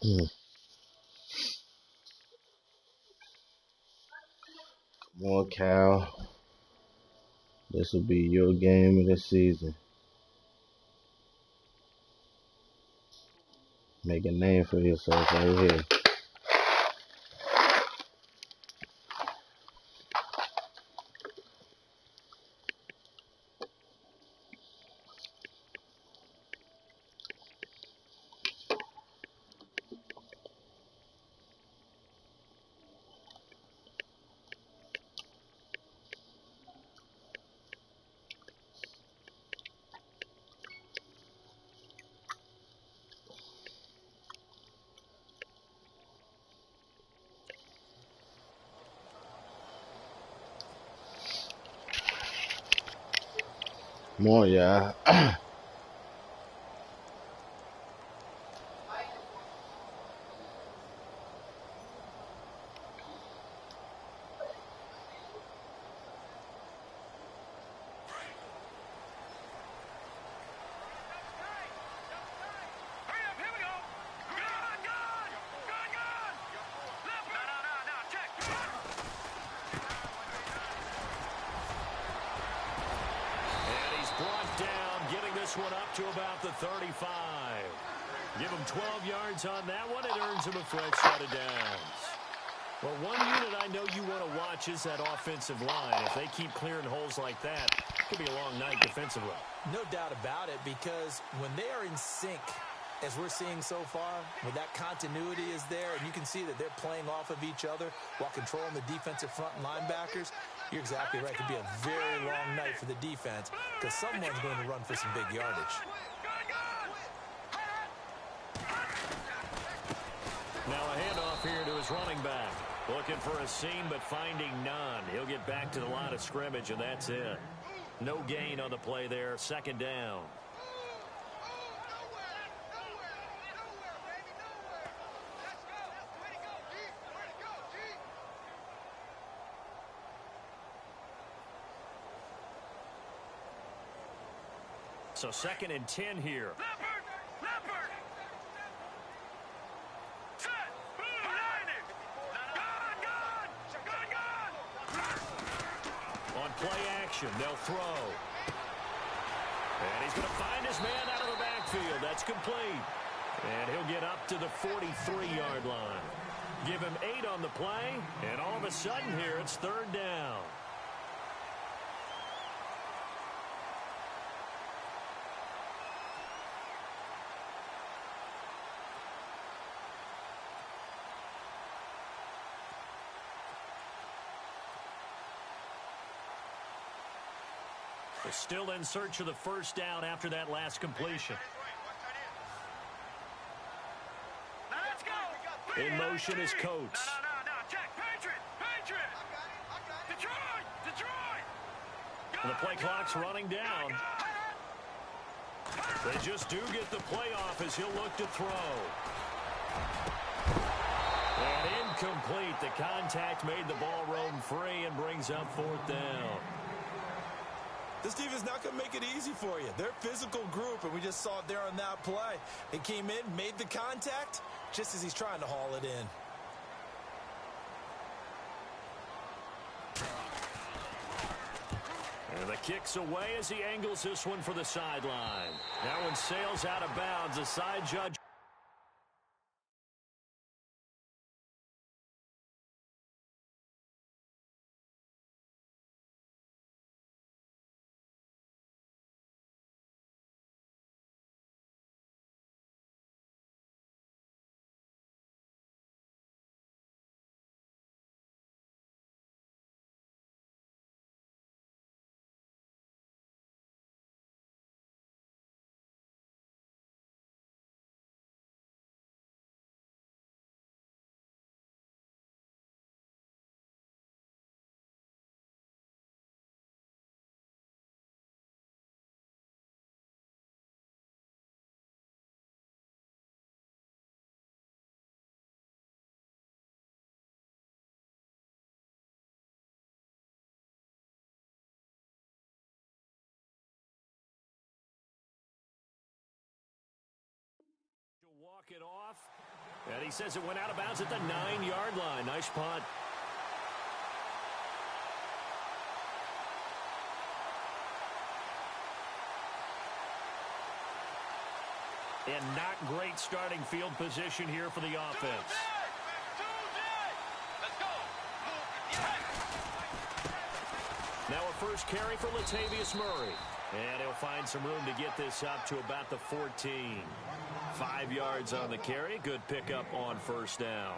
Mm. Come on, Cal. This will be your game of the season. Make a name for yourself right here. Come on, y'all. And he's brought down, getting this one up to about the 35. Give him 12 yards on that one. It earns him a fresh set of downs. Well, one unit I know you want to watch is that offensive line. If they keep clearing holes like that, it could be a long night defensively. No doubt about it, because when they are in sync, as we're seeing so far, when that continuity is there, and you can see that they're playing off of each other while controlling the defensive front and linebackers, you're exactly right. It could be a very long night for the defense because someone's going to run for some big yardage. Now a handoff here to his running back. Looking for a seam, but finding none. He'll get back to the line of scrimmage, and that's it. No gain on the play there. Second down. So 2nd and 10 here. On play action, they'll throw. And he's going to find his man out of the backfield. That's complete. And he'll get up to the 43-yard line. Give him 8 on the play, and all of a sudden here it's 3rd down. They're still in search of the first down after that last completion. In motion is Coates. And the play clock's running down. They just do get the play off as he'll look to throw. And incomplete. The contact made the ball roam free and brings up 4th down. This defense not going to make it easy for you. They're a physical group, and we just saw it there on that play. It came in, made the contact, just as he's trying to haul it in. And the kick's away as he angles this one for the sideline. That one sails out of bounds. The side judge. Walk it off. And he says it went out of bounds at the 9-yard line. Nice punt. And not great starting field position here for the offense. Now a first carry for Latavius Murray. And he'll find some room to get this up to about the 14. 5 yards on the carry. Good pickup on first down.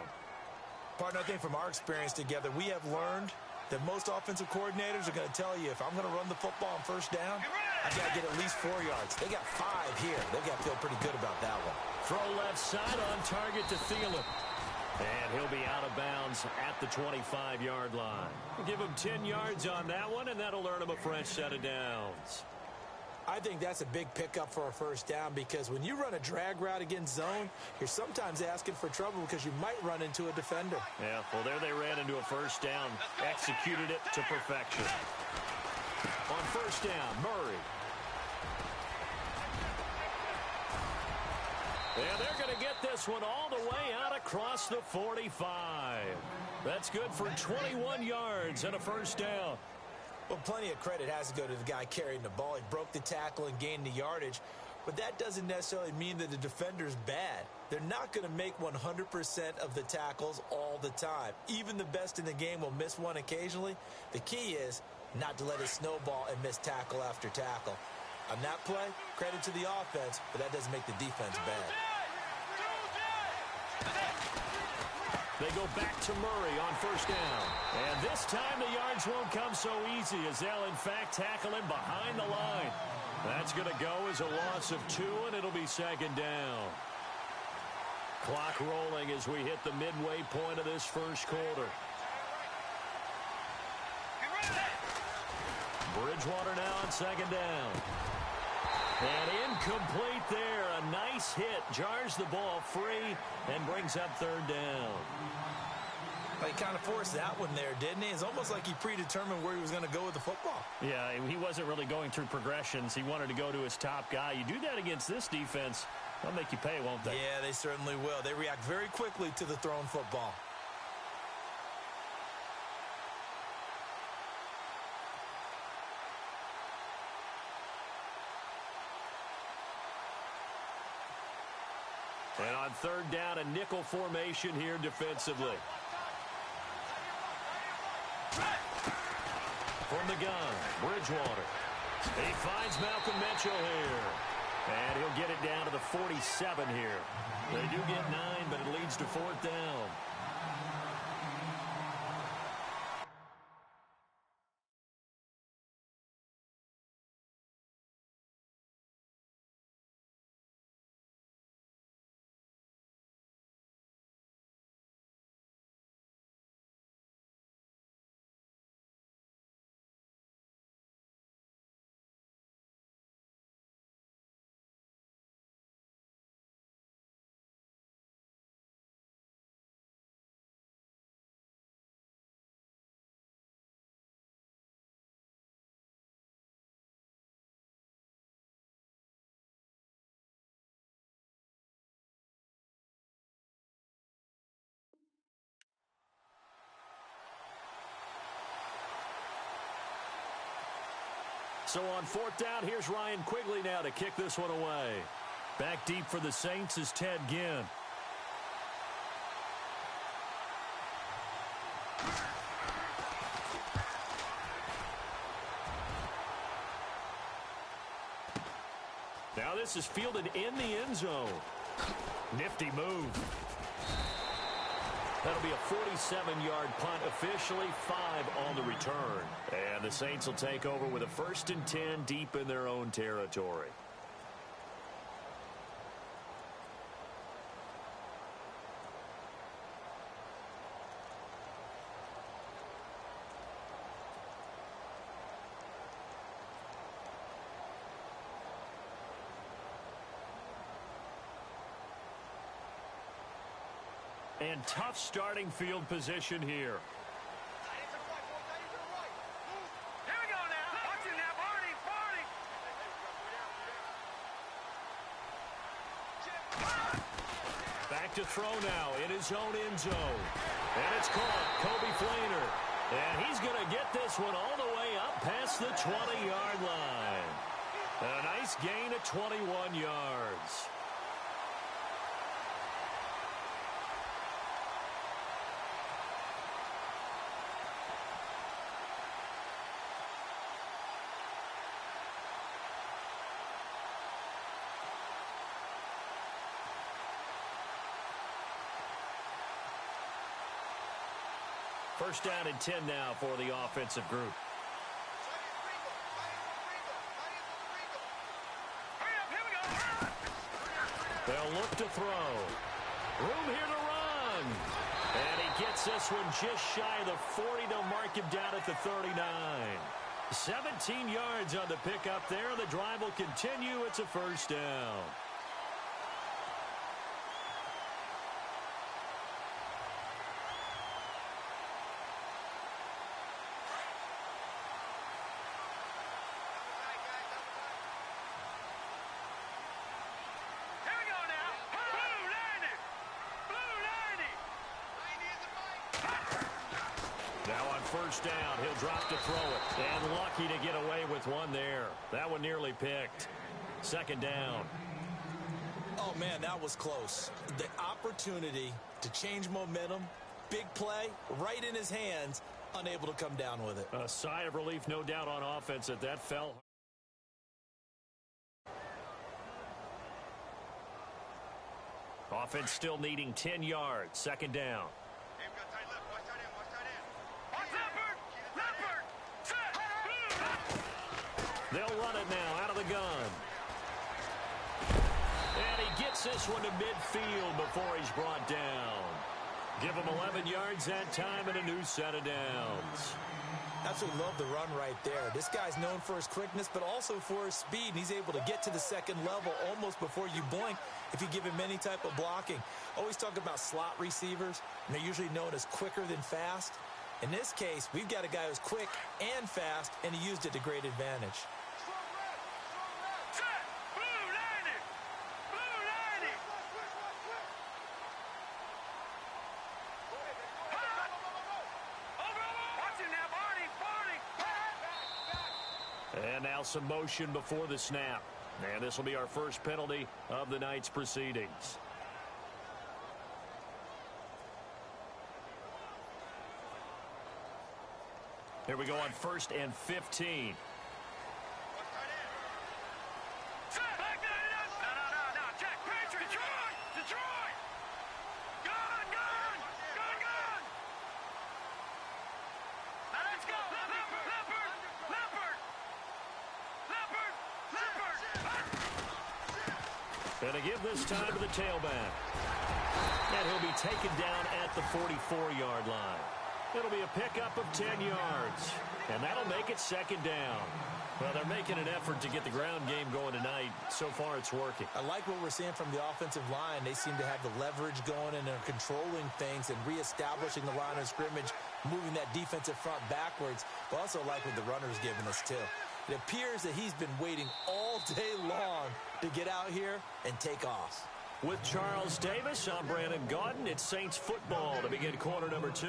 Partner, I think from our experience together, we have learned that most offensive coordinators are going to tell you, if I'm going to run the football on first down, I've got to get at least 4 yards. They got 5 here. They've got to feel pretty good about that one. Throw left side on target to Thielen. And he'll be out of bounds at the 25-yard line. Give him 10 yards on that one, and that'll earn him a fresh set of downs. I think that's a big pickup for a first down, because when you run a drag route against zone, you're sometimes asking for trouble because you might run into a defender. Yeah, well, there they ran into a first down, executed it to perfection. On first down, Murray. And they're going to get this one all the way out across the 45. That's good for 21 yards and a first down. Well, plenty of credit has to go to the guy carrying the ball. He broke the tackle and gained the yardage. But that doesn't necessarily mean that the defender's bad. They're not going to make 100% of the tackles all the time. Even the best in the game will miss one occasionally. The key is not to let it snowball and miss tackle after tackle. On that play, credit to the offense, but that doesn't make the defense bad. They go back to Murray on first down. And this time the yards won't come so easy, as they'll in fact tackle him behind the line. That's going to go as a loss of 2, and it'll be second down. Clock rolling as we hit the midway point of this first quarter. Bridgewater now on second down. And incomplete there. A nice hit. Jars the ball free and brings up third down. He kind of forced that one there, didn't he? It's almost like he predetermined where he was going to go with the football. Yeah, he wasn't really going through progressions. He wanted to go to his top guy. You do that against this defense, they'll make you pay, won't they? Yeah, they certainly will. They react very quickly to the thrown football. And on third down, a nickel formation here defensively. From the gun, Bridgewater. He finds Malcolm Mitchell here. And he'll get it down to the 47 here. They do get 9, but it leads to fourth down. So on fourth down, here's Ryan Quigley now to kick this one away. Back deep for the Saints is Ted Ginn. Now this is fielded in the end zone. Nifty move. That'll be a 47-yard punt, officially 5 on the return. And the Saints will take over with a 1st and 10 deep in their own territory. And tough starting field position here. Back to throw now in his own end zone. And it's caught. Kobe Flainer. And he's going to get this one all the way up past the 20-yard line. A nice gain of 21 yards. First down and 10 now for the offensive group. They'll look to throw. Room here to run. And he gets this one just shy of the 40. They'll mark him down at the 39. 17 yards on the pickup there. The drive will continue. It's a first down. First down, he'll drop to throw it. And lucky to get away with one there. That one nearly picked. Second down. Oh, man, that was close. The opportunity to change momentum, big play, right in his hands, unable to come down with it. A sigh of relief, no doubt, on offense that fell. Offense still needing 10 yards. Second down. They'll run it now out of the gun. And he gets this one to midfield before he's brought down. Give him 11 yards that time and a new set of downs. Absolutely love the run right there. This guy's known for his quickness, but also for his speed. And he's able to get to the second level almost before you blink if you give him any type of blocking. Always talk about slot receivers, and they're usually known as quicker than fast. In this case, we've got a guy who's quick and fast, and he used it to great advantage. And now some motion before the snap. And this will be our first penalty of the night's proceedings. Here we go on 1st and 15. And to give this time to the tailback. And he'll be taken down at the 44-yard line. It'll be a pickup of 10 yards. And that'll make it second down. Well, they're making an effort to get the ground game going tonight. So far, it's working. I like what we're seeing from the offensive line. They seem to have the leverage going and are controlling things and reestablishing the line of scrimmage, moving that defensive front backwards. But also like what the runner's giving us, too. It appears that he's been waiting all day long to get out here and take off. With Charles Davis, I'm Madden God. It's Saints football to begin quarter number 2.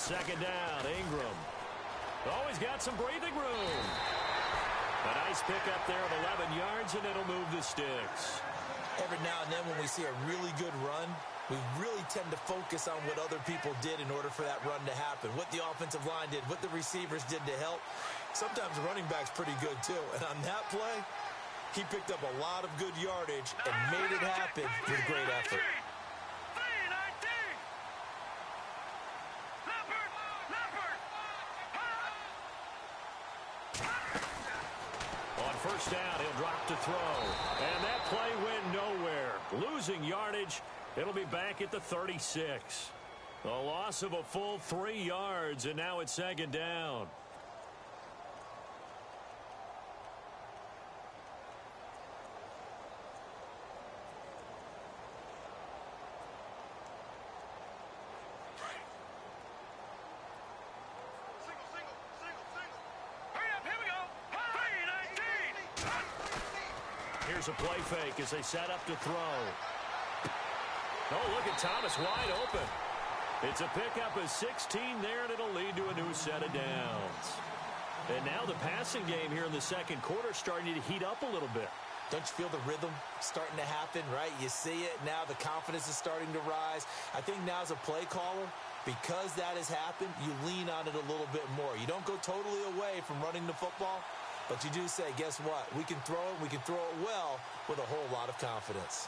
Second down, Ingram. Always got some breathing room. A nice pickup there of 11 yards, and it'll move the sticks. Every now and then when we see a really good run, we really tend to focus on what other people did in order for that run to happen. What the offensive line did, what the receivers did to help. Sometimes the running back's pretty good, too. And on that play, he picked up a lot of good yardage and made it happen with great effort. First down, he'll drop to throw. And that play went nowhere. Losing yardage. It'll be back at the 36. A loss of a full 3 yards, and now it's second down. Here's a play fake as they set up to throw. Oh, look at Thomas wide open. It's a pickup of 16 there, and it'll lead to a new set of downs. And now the passing game here in the second quarter starting to heat up a little bit. Don't you feel the rhythm starting to happen, right? You see it now. The confidence is starting to rise. I think now as a play caller, because that has happened, you lean on it a little bit more. You don't go totally away from running the football, but you do say, guess what? We can throw it. We can throw it well with a whole lot of confidence.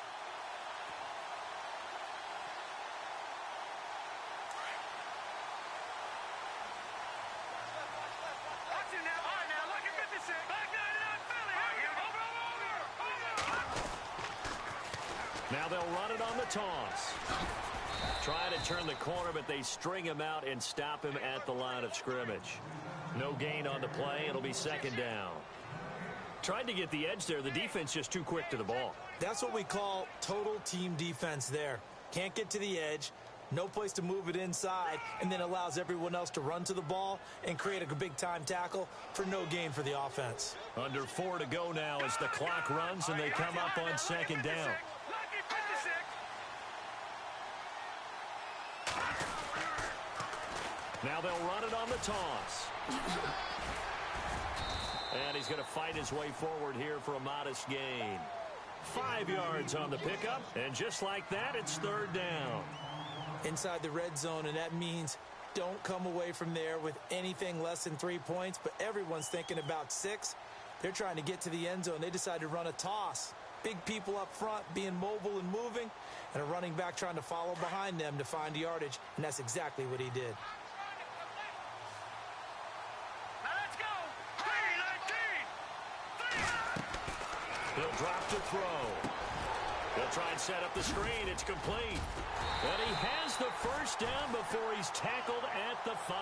Now they'll run it on the toss. Trying to turn the corner, but they string him out and stop him at the line of scrimmage. No gain on the play. It'll be second down. Tried to get the edge there. The defense just too quick to the ball. That's what we call total team defense there. Can't get to the edge. No place to move it inside, and then allows everyone else to run to the ball and create a big-time tackle for no gain for the offense. Under 4 to go now as the clock runs and they come up on second down. Now they'll run it on the toss. And he's going to fight his way forward here for a modest gain. 5 yards on the pickup, and just like that, it's third down. Inside the red zone, and that means don't come away from there with anything less than 3 points, but everyone's thinking about 6. They're trying to get to the end zone. They decide to run a toss. Big people up front being mobile and moving, and a running back trying to follow behind them to find yardage, and that's exactly what he did. He'll drop to throw. He'll try and set up the screen. It's complete. And he has the first down before he's tackled at the 5.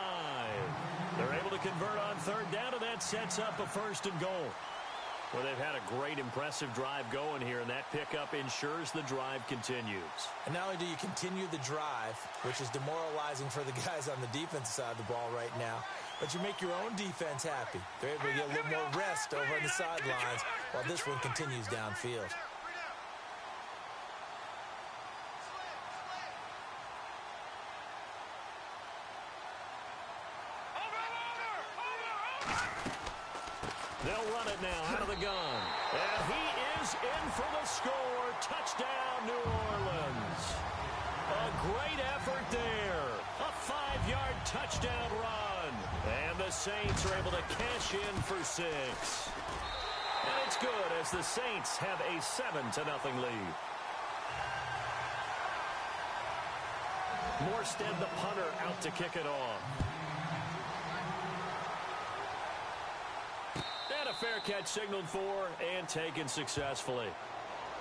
They're able to convert on third down, and that sets up a first and goal. Well, they've had a great, impressive drive going here, and that pickup ensures the drive continues. And not only do you continue the drive, which is demoralizing for the guys on the defensive side of the ball right now, but you make your own defense happy. They're able to get a little more rest over on the sidelines while this one continues downfield. They'll run it now out of the gun. And he is in for the score. Touchdown, New Orleans. A great effort there. A 5-yard touchdown run. And the Saints are able to cash in for 6. And it's good as the Saints have a 7-0 lead. Morstead, the punter, out to kick it off. Fair catch signaled for and taken successfully.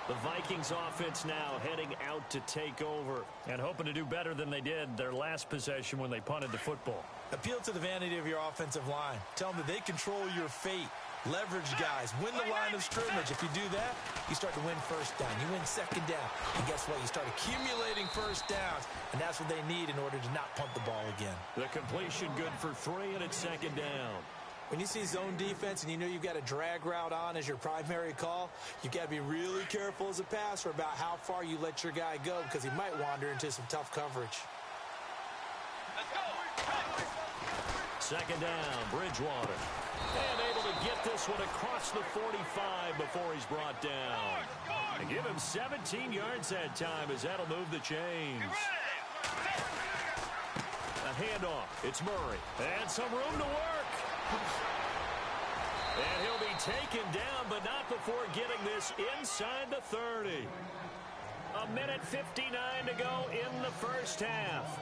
The Vikings offense now heading out to take over and hoping to do better than they did their last possession when they punted the football. Appeal to the vanity of your offensive line. Tell them that they control your fate. Leverage guys. Win the line of scrimmage. If you do that, you start to win first down. You win second down. And guess what? You start accumulating first downs. And that's what they need in order to not punt the ball again. The completion good for 3, and it's second down. When you see zone defense and you know you've got a drag route on as your primary call, you've got to be really careful as a passer about how far you let your guy go because he might wander into some tough coverage. Second down, Bridgewater. And able to get this one across the 45 before he's brought down. And give him 17 yards that time as that'll move the chains. A handoff. It's Murray. And some room to work. And he'll be taken down, but not before getting this inside the 30. 1:59 to go in the first half.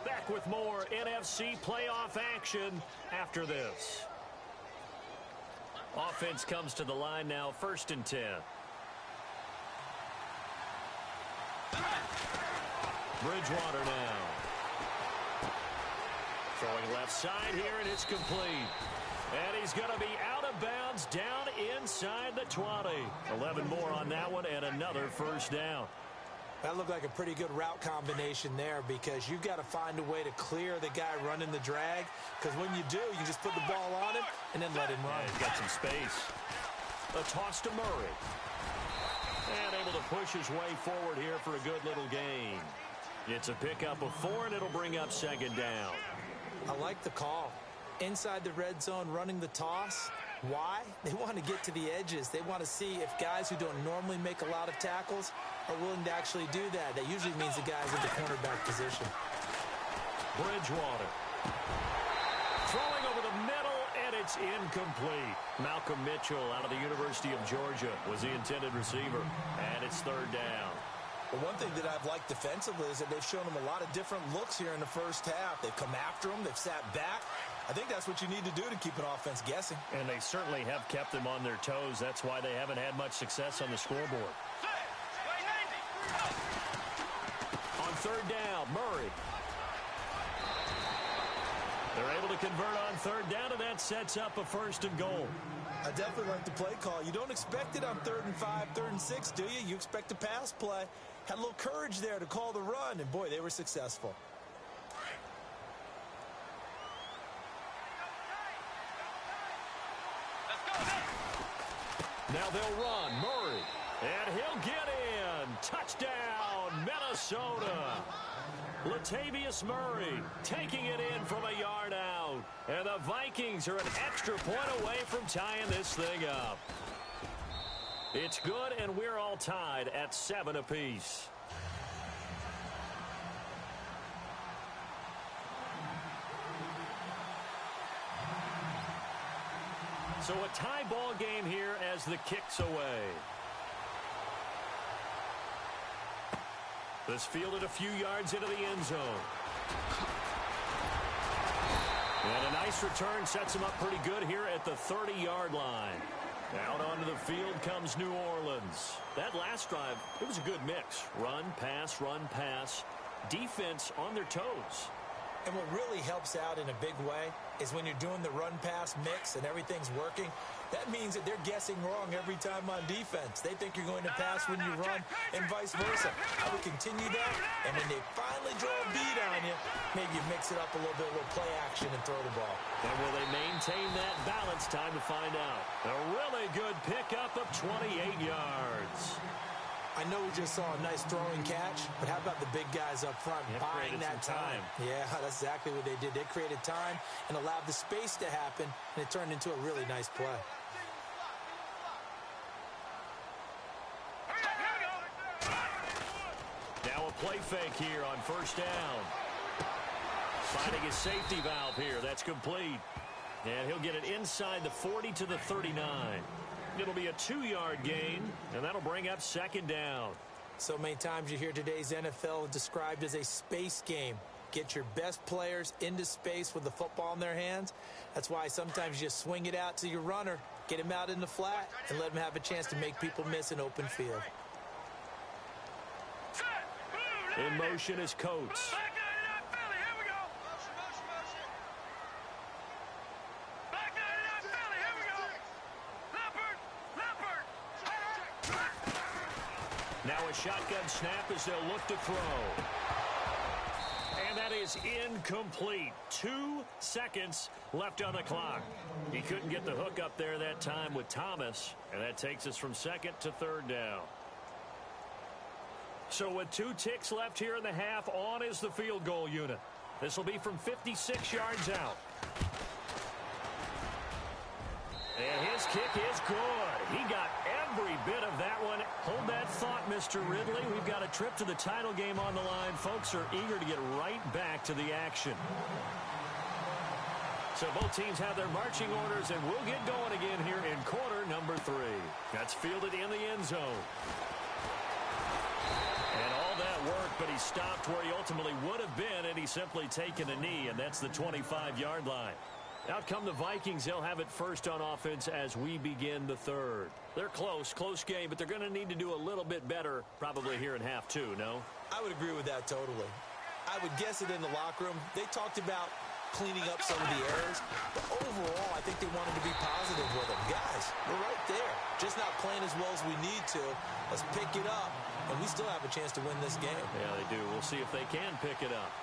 Back with more NFC playoff action after this. Offense comes to the line now, 1st and 10. Bridgewater now. Throwing left side here, and it's complete. And he's going to be out of bounds down inside the 20. 11 more on that one, and another first down. That looked like a pretty good route combination there because you've got to find a way to clear the guy running the drag because when you do, you just put the ball on him and then let him run. Yeah, he's got some space. A toss to Murray. to push his way forward here for a good little gain. It's a pickup of 4, and it'll bring up second down. I like the call. Inside the red zone, running the toss. Why? They want to get to the edges. They want to see if guys who don't normally make a lot of tackles are willing to actually do that. That usually means the guys in the cornerback position. Bridgewater. Throwing over the middle, and it's incomplete. Malcolm Mitchell out of the University of Georgia was the intended receiver, and it's third down. Well, one thing that I've liked defensively is that they've shown them a lot of different looks here in the first half. They've come after them. They've sat back. I think that's what you need to do to keep an offense guessing. And they certainly have kept them on their toes. That's why they haven't had much success on the scoreboard. On third down, Murray. They're able to convert on third down, and that sets up a 1st and goal. I definitely like the play call. You don't expect it on 3rd and 5, 3rd and 6, do you? You expect a pass play. Had a little courage there to call the run, and boy, they were successful. Now they'll run. Murray. And he'll get in. Touchdown, Minnesota. Latavius Murray taking it in from a yard out. And the Vikings are an extra point away from tying this thing up. It's good, and we're all tied at 7 apiece. So a tie ball game here as the kick's away. This fielded a few yards into the end zone. And a nice return sets him up pretty good here at the 30-yard line. Out onto the field comes New Orleans. That last drive, it was a good mix. Run, pass, defense on their toes. And what really helps out in a big way is when you're doing the run-pass mix and everything's working, that means that they're guessing wrong every time on defense. They think you're going to pass when you run and vice versa. I would continue that, and when they finally draw a beat on you, maybe you mix it up a little bit, a little play action, and throw the ball. And will they maintain that balance? Time to find out. A really good pickup of 28 yards. I know we just saw a nice throwing catch, but how about the big guys up front buying that time? Yeah, that's exactly what they did. They created time and allowed the space to happen, and it turned into a really nice play. Now a play fake here on first down. Finding his safety valve here. That's complete. And he'll get it inside the 40 to the 39. It'll be a 2-yard gain, and that'll bring up second down. So many times you hear today's NFL described as a space game. Get your best players into space with the football in their hands. That's why sometimes you just swing it out to your runner, get him out in the flat, and let him have a chance to make people miss an open field. In motion is Coates. Now a shotgun snap as they'll look to throw. And that is incomplete. 2 seconds left on the clock. He couldn't get the hook up there that time with Thomas, and that takes us from 2nd to 3rd down. So with 2 ticks left here in the half, on is the field goal unit. This will be from 56 yards out. And his kick is good. He got every bit of that one. Hold that thought, Mr. Ridley. We've got a trip to the title game on the line. Folks are eager to get right back to the action. So both teams have their marching orders, and we'll get going again here in quarter number 3. That's fielded in the end zone. And all that work, but he stopped where he ultimately would have been, and he's simply taken a knee, and that's the 25-yard line. Out come the Vikings. They'll have it first on offense as we begin the 3rd. They're close game, but they're going to need to do a little bit better probably here in half 2, no? I would agree with that totally. I would guess it in the locker room. They talked about cleaning up some of the errors, but overall, I think they wanted to be positive with them. Guys, we're right there. Just not playing as well as we need to. Let's pick it up, and we still have a chance to win this game. Yeah, they do. We'll see if they can pick it up.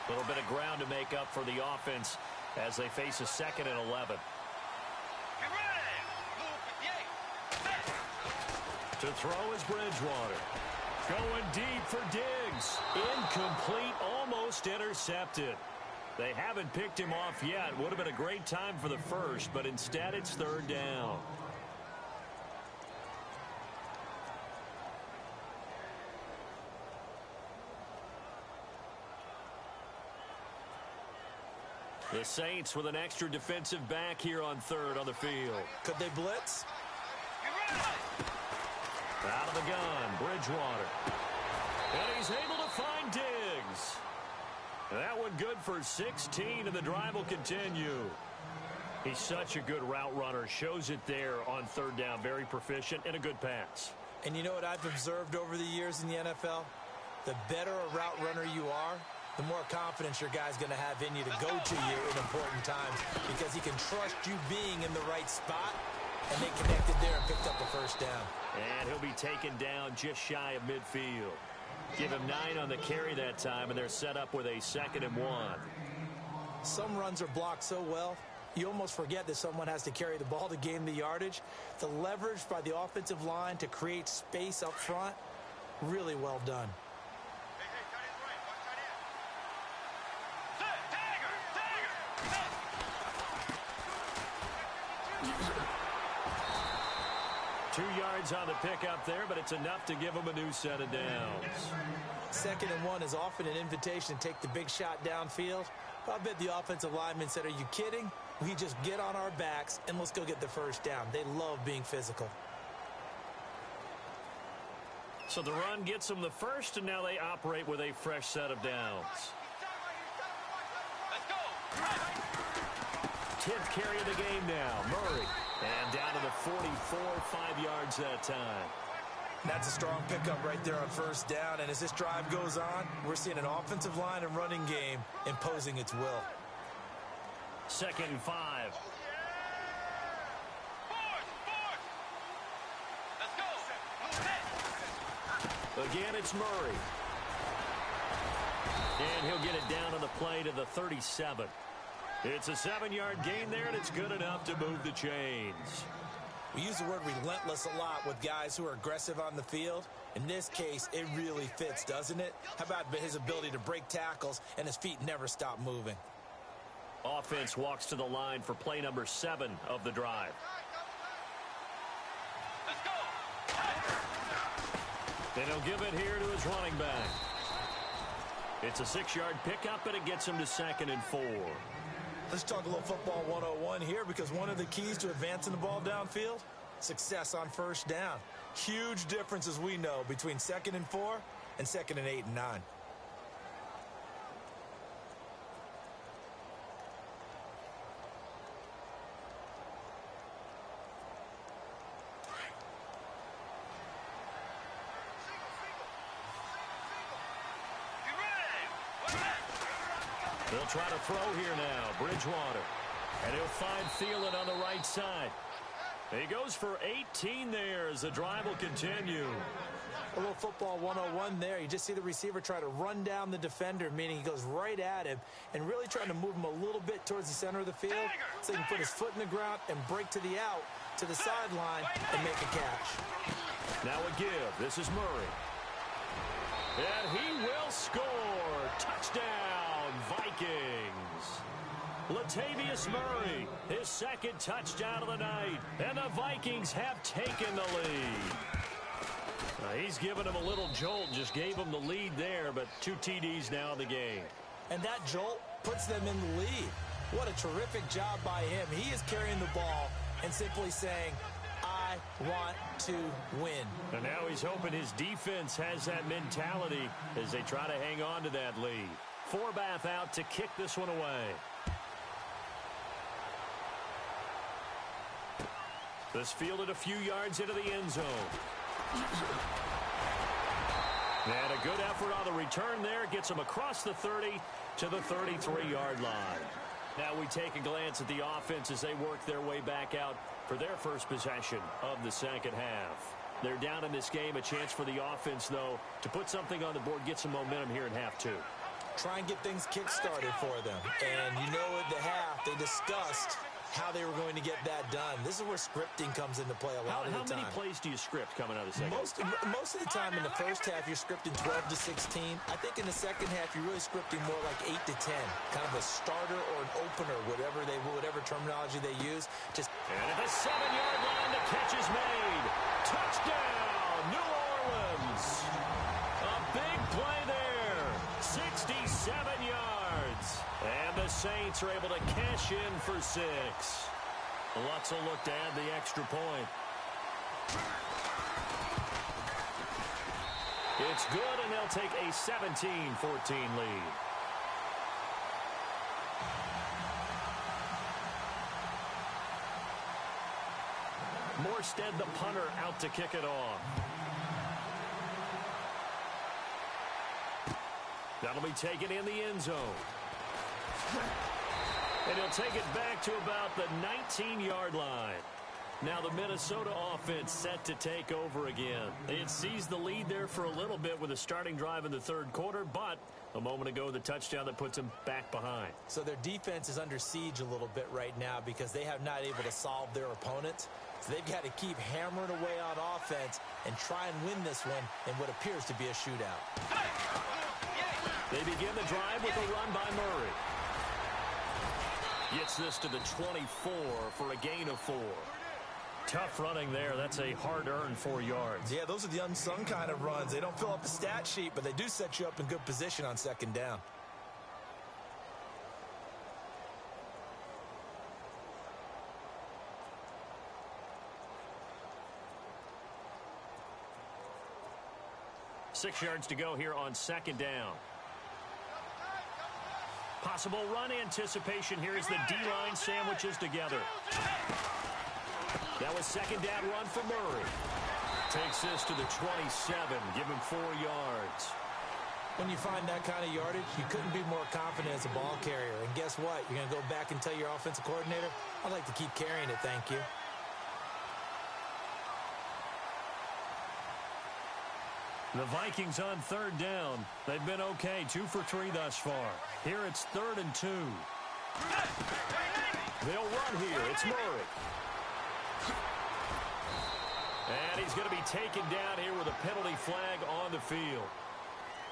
A little bit of ground to make up for the offense as they face a 2nd and 11. To throw is Bridgewater. Going deep for Diggs. Incomplete, almost intercepted. They haven't picked him off yet. Would have been a great time for the first, but instead it's third down. The Saints with an extra defensive back here on third on the field. Could they blitz? Out of the gun, Bridgewater. And he's able to find Diggs. That one good for 16, and the drive will continue. He's such a good route runner. Shows it there on third down. Very proficient and a good pass. And you know what I've observed over the years in the NFL? The better a route runner you are, the more confidence your guy's going to have in you to go to you in important times, because he can trust you being in the right spot, and they connected there and picked up a first down. And he'll be taken down just shy of midfield. Give him 9 on the carry that time, and they're set up with a 2nd and 1. Some runs are blocked so well, you almost forget that someone has to carry the ball to gain the yardage. The leverage by the offensive line to create space up front, really well done. 2 yards on the pickup there, but it's enough to give them a new set of downs. 2nd and 1 is often an invitation to take the big shot downfield. I bet the offensive lineman said, "Are you kidding? We just get on our backs and let's go get the first down." They love being physical. So the run gets them the first, and now they operate with a fresh set of downs. 10th carry of the game now, Murray. And down to the 44, 5 yards that time. That's a strong pickup right there on first down. And as this drive goes on, we're seeing an offensive line and running game imposing its will. 2nd and 5. Again, it's Murray. And he'll get it down on the play to the 37. It's a 7-yard gain there, and it's good enough to move the chains. We use the word relentless a lot with guys who are aggressive on the field. In this case, it really fits, doesn't it? How about his ability to break tackles and his feet never stop moving? Offense walks to the line for play number 7 of the drive. And he'll give it here to his running back. It's a 6-yard pickup, and it gets him to 2nd and 4. Let's talk a little football 101 here, because one of the keys to advancing the ball downfield, success on first down. Huge difference, as we know, between 2nd and 4 and 2nd and 8 and 9. They'll try to throw here now, Bridgewater. And he'll find Thielen on the right side. He goes for 18 there as the drive will continue. A little football 101 there. You just see the receiver try to run down the defender, meaning he goes right at him and really trying to move him a little bit towards the center of the field so he can put his foot in the ground and break to the out, to the sideline, and make a catch. Now a give. This is Murray. And he will score. Touchdown, Vikings. Latavius Murray, his 2nd touchdown of the night. And the Vikings have taken the lead. He's given him a little jolt, just gave him the lead there, but 2 TDs now in the game. And that jolt puts them in the lead. What a terrific job by him. He is carrying the ball and simply saying, I want to win. And now he's hoping his defense has that mentality as they try to hang on to that lead. Forbath out to kick this one away. This fielded a few yards into the end zone. And a good effort on the return there. Gets him across the 30 to the 33-yard line. Now we take a glance at the offense as they work their way back out for their first possession of the second half. They're down in this game. A chance for the offense, though, to put something on the board, get some momentum here in half 2. Try and get things kick-started for them. And you know at the half, they discussed how they were going to get that done. This is where scripting comes into play a lot of the time. How many plays do you script coming out of the second? Most of the time in the first half, you're scripting 12 to 16. I think in the second half, you're really scripting more like 8 to 10, kind of a starter or an opener, whatever terminology they use. And at the 7-yard line, the catch is made. Touchdown, New Orleans. A big play there, 67 yards. And the Saints are able to cash in for 6. Lutz will look to add the extra point. It's good, and they'll take a 17-14 lead. Morstead, the punter, out to kick it off. That'll be taken in the end zone. And he'll take it back to about the 19-yard line. Now the Minnesota offense set to take over again. It seized the lead there for a little bit with a starting drive in the third quarter, but a moment ago the touchdown that puts them back behind. So their defense is under siege a little bit right now because they have not able to solve their opponents. So they've got to keep hammering away on offense and try and win this one in what appears to be a shootout. They begin the drive with a run by Murray. Gets this to the 24 for a gain of 4. Tough running there. That's a hard-earned 4 yards. Yeah, those are the unsung kind of runs. They don't fill up the stat sheet, but they do set you up in good position on second down. Six yards to go here on second down. Possible run anticipation here as the D-line sandwiches together. That was second down run for Murray. Takes this to the 27. Give him 4 yards. When you find that kind of yardage, you couldn't be more confident as a ball carrier. And guess what? You're going to go back and tell your offensive coordinator, I'd like to keep carrying it, thank you. The Vikings on third down. They've been okay, 2 for 3 thus far. Here it's 3rd and 2. They'll run here. It's Murray. And he's going to be taken down here with a penalty flag on the field.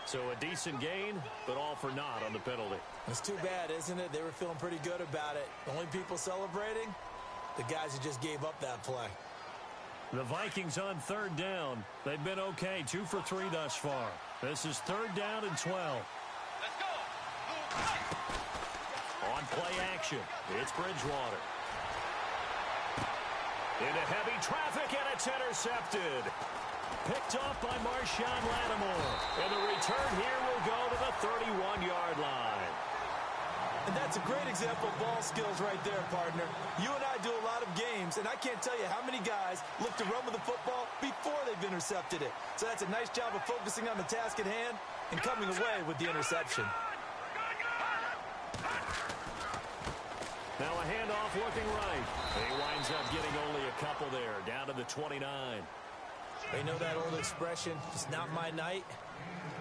So a decent gain, but all for naught on the penalty. It's too bad, isn't it? They were feeling pretty good about it. The only people celebrating, the guys who just gave up that play. The Vikings on third down. They've been okay, 2 for 3 thus far. This is 3rd down and 12. Let's go. On play action, it's Bridgewater. Into heavy traffic, and it's intercepted. Picked off by Marshawn Lattimore. And the return here will go to the 31-yard line. And that's a great example of ball skills right there, partner. You and I do a lot of games, and I can't tell you how many guys look to run with the football before they've intercepted it. So that's a nice job of focusing on the task at hand and coming away with the interception. Now a handoff looking right. He winds up getting only a couple there, down to the 29. They know that old expression, it's not my night.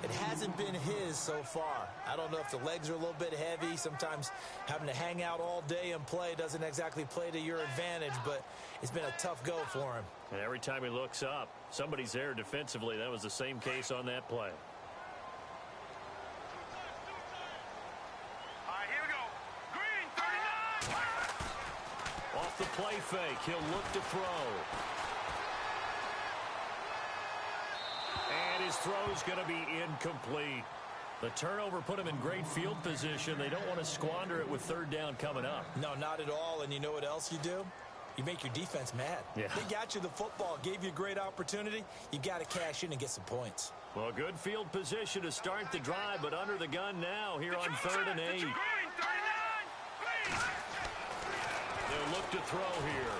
It hasn't been his so far. I don't know if the legs are a little bit heavy. Sometimes having to hang out all day and play doesn't exactly play to your advantage, but it's been a tough go for him. And every time he looks up, somebody's there defensively. That was the same case on that play. All right, here we go. Green, 39. Off the play fake, he'll look to throw. And his throw's going to be incomplete. The turnover put him in great field position. They don't want to squander it with third down coming up. No, not at all. And you know what else you do? You make your defense mad. Yeah. They got you the football, gave you a great opportunity. You got to cash in and get some points. Well, good field position to start the drive, but under the gun now here on 3rd and 8. Green, 39. They'll look to throw here.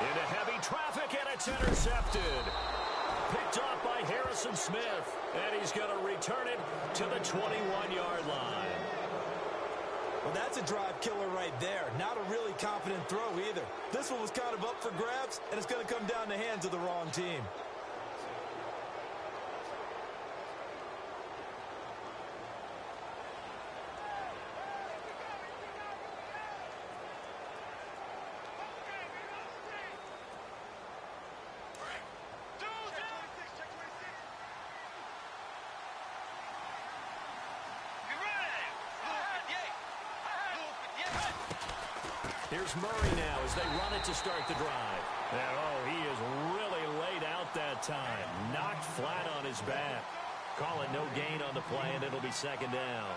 Into heavy traffic, and it's intercepted. Picked off by Harrison Smith, and he's going to return it to the 21-yard line. Well, that's a drive killer right there. Not a really confident throw either. This one was kind of up for grabs, and it's going to come down the hands of the wrong team. Here's Murray now as they run it to start the drive. And, oh, he is really laid out that time. Knocked flat on his back. Call it no gain on the play, and it'll be second down.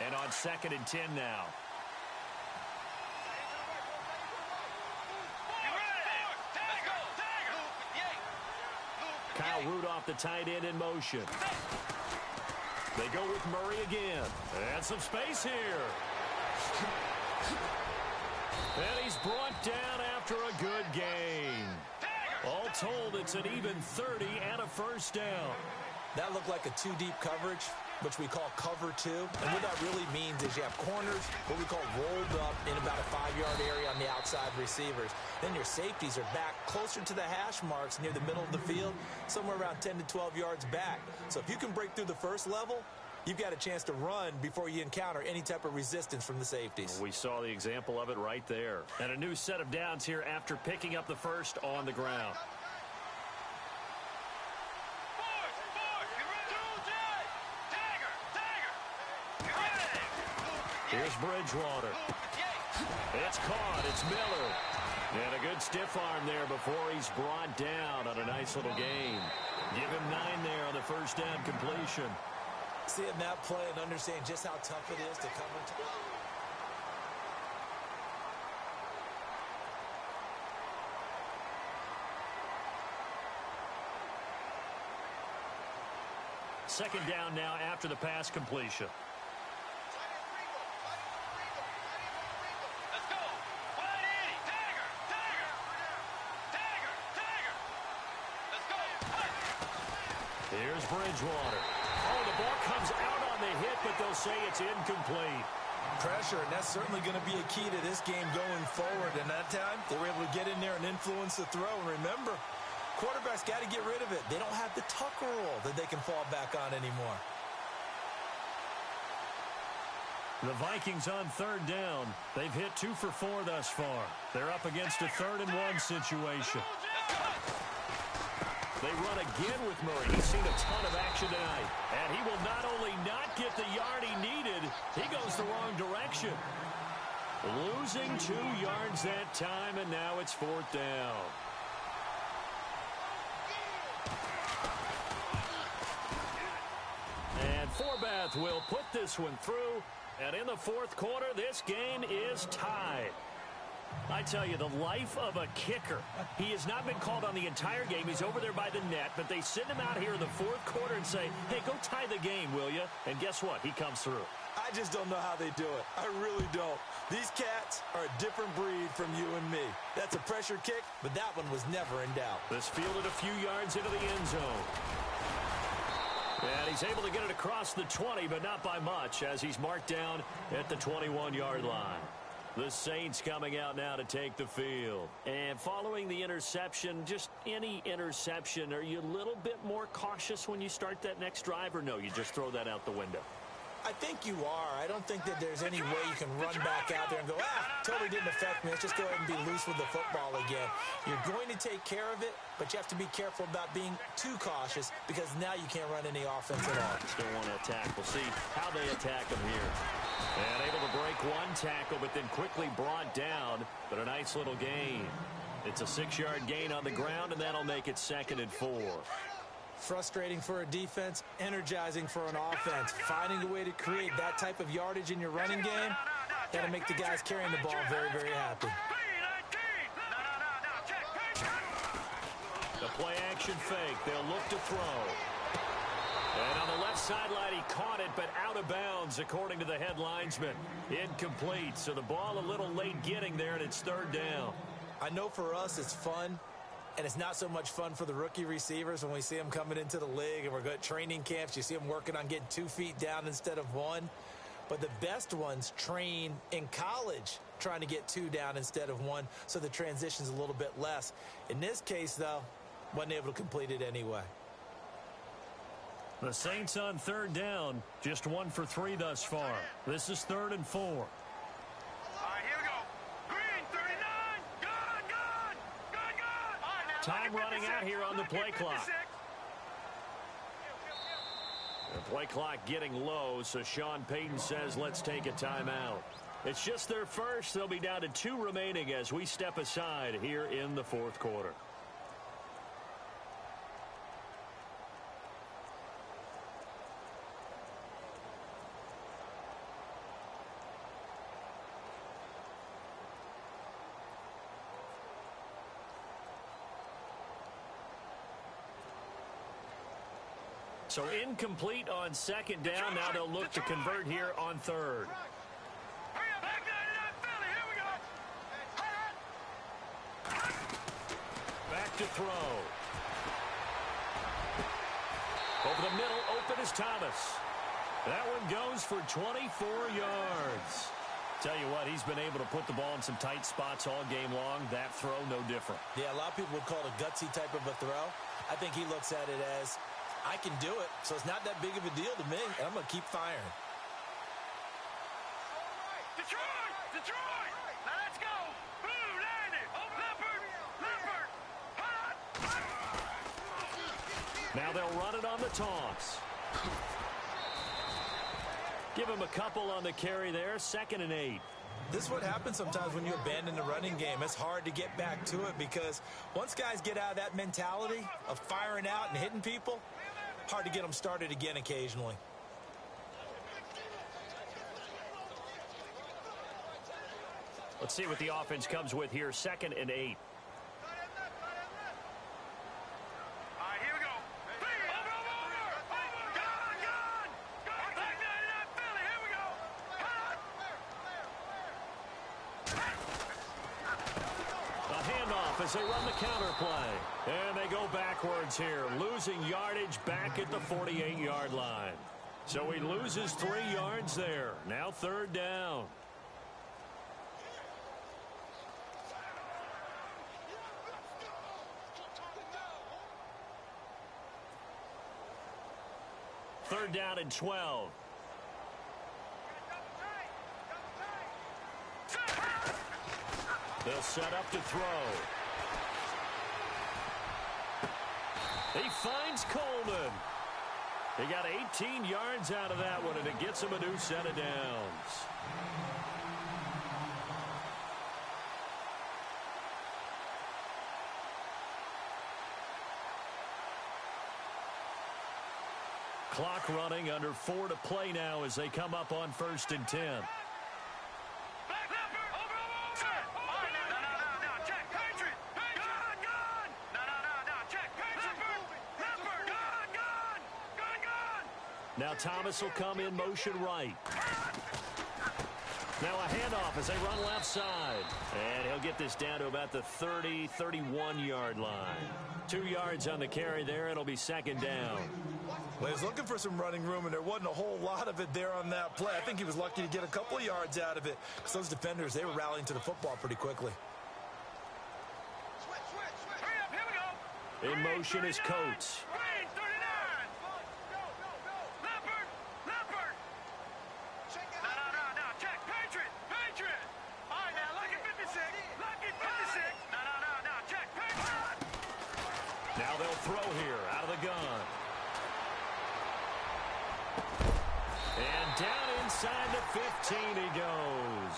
And on 2nd and 10 now. Kyle Rudolph, the tight end, in motion. They go with Murray again. And some space here. And he's brought down after a good gain. All told, it's an even 30 and a first down. That looked like a two-deep coverage, which we call cover two. And what that really means is you have corners, what we call rolled up in about a 5-yard area on the outside receivers. Then your safeties are back closer to the hash marks near the middle of the field, somewhere around 10 to 12 yards back. So if you can break through the first level, you've got a chance to run before you encounter any type of resistance from the safeties. We saw the example of it right there. And a new set of downs here after picking up the first on the ground. Here's Bridgewater. It's caught. It's Miller. And a good stiff arm there before he's brought down on a nice little gain. Give him 9 there on the first down completion. Seeing that play and understand just how tough it is to cover. Second down now after the pass completion. Here's Bridgewater. Oh, the ball comes out on the hit, but they'll say it's incomplete. Pressure, and that's certainly going to be a key to this game going forward. And that time, they were able to get in there and influence the throw. And remember, quarterbacks got to get rid of it. They don't have the Tucker rule that they can fall back on anymore. The Vikings on third down. They've hit 2 for 4 thus far. They're up against a 3rd and 1 situation. They run again with Murray. He's seen a ton of action tonight. And he will not only not get the yard he needed, he goes the wrong direction. Losing 2 yards that time, and now it's 4th down. And Forbath will put this one through. And in the 4th quarter, this game is tied. I tell you, the life of a kicker. He has not been called on the entire game. He's over there by the net, but they send him out here in the 4th quarter and say, hey, go tie the game, will you? And guess what? He comes through. I just don't know how they do it. I really don't. These cats are a different breed from you and me. That's a pressure kick, but that one was never in doubt. This fielded a few yards into the end zone. And he's able to get it across the 20, but not by much, as he's marked down at the 21-yard line. The Saints coming out now to take the field. And following the interception, just any interception, are you a little bit more cautious when you start that next drive, or no, you just throw that out the window? I think you are. I don't think that there's any way you can run back out there and go, totally didn't affect me. Let's just go ahead and be loose with the football again. You're going to take care of it, but you have to be careful about being too cautious because now you can't run any offense at all. Still want to attack. We'll see how they attack them here. And able to break one tackle, but then quickly brought down. But a nice little gain. It's a 6-yard gain on the ground, and that'll make it 2nd and 4. Frustrating for a defense, energizing for an offense. Finding a way to create that type of yardage in your running game, that'll make the guys carrying the ball very, very happy. The play action fake. They'll look to throw. And on the left sideline, he caught it, but out of bounds, according to the head linesman. Incomplete, so the ball a little late getting there, and it's 3rd down. I know for us it's fun, and it's not so much fun for the rookie receivers when we see them coming into the league, and we're going to training camps. You see them working on getting 2 feet down instead of 1. But the best ones train in college trying to get 2 down instead of 1, so the transition's a little bit less. In this case, though, wasn't able to complete it anyway. The Saints on 3rd down, just 1 for 3 thus far. This is 3rd and 4. All right, here we go. Time running out here on the play clock. The play clock getting low, so Sean Payton says let's take a timeout. It's just their first. They'll be down to 2 remaining as we step aside here in the fourth quarter. So incomplete on second down. Now they'll look to convert here on third. Back to throw. Over the middle, open is Thomas. That one goes for 24 yards. Tell you what, he's been able to put the ball in some tight spots all game long. That throw, no different. Yeah, a lot of people would call it a gutsy type of a throw. I think he looks at it as, I can do it, so it's not that big of a deal to me, and I'm going to keep firing. Detroit! Detroit! Now let's go! Blue, landed! Leopard! Leopard! Now they'll run it on the toss. Give him a couple on the carry there. 2nd and 8. This is what happens sometimes when you abandon the running game. It's hard to get back to it because once guys get out of that mentality of firing out and hitting people, hard to get them started again occasionally. Let's see what the offense comes with here. 2nd and 8. All right, here we go. Over. Gone. Back 99 Philly. Here we go. A handoff as they run the counter play. And they go backwards here, losing yardage back at the 48-yard line. So he loses 3 yards there. Now 3rd down. Third down and 12. They'll set up to throw. He finds Coleman. He got 18 yards out of that one, and it gets him a new set of downs. Clock running, under 4 to play now as they come up on 1st and 10. Now Thomas will come in motion right. Now a handoff as they run left side. And he'll get this down to about the 30, 31-yard line. 2 yards on the carry there. It'll be 2nd down. Well, he was looking for some running room, and there wasn't a whole lot of it there on that play. I think he was lucky to get a couple of yards out of it because those defenders, they were rallying to the football pretty quickly. In motion is Coates. Now they'll throw here out of the gun. And down inside the 15 he goes.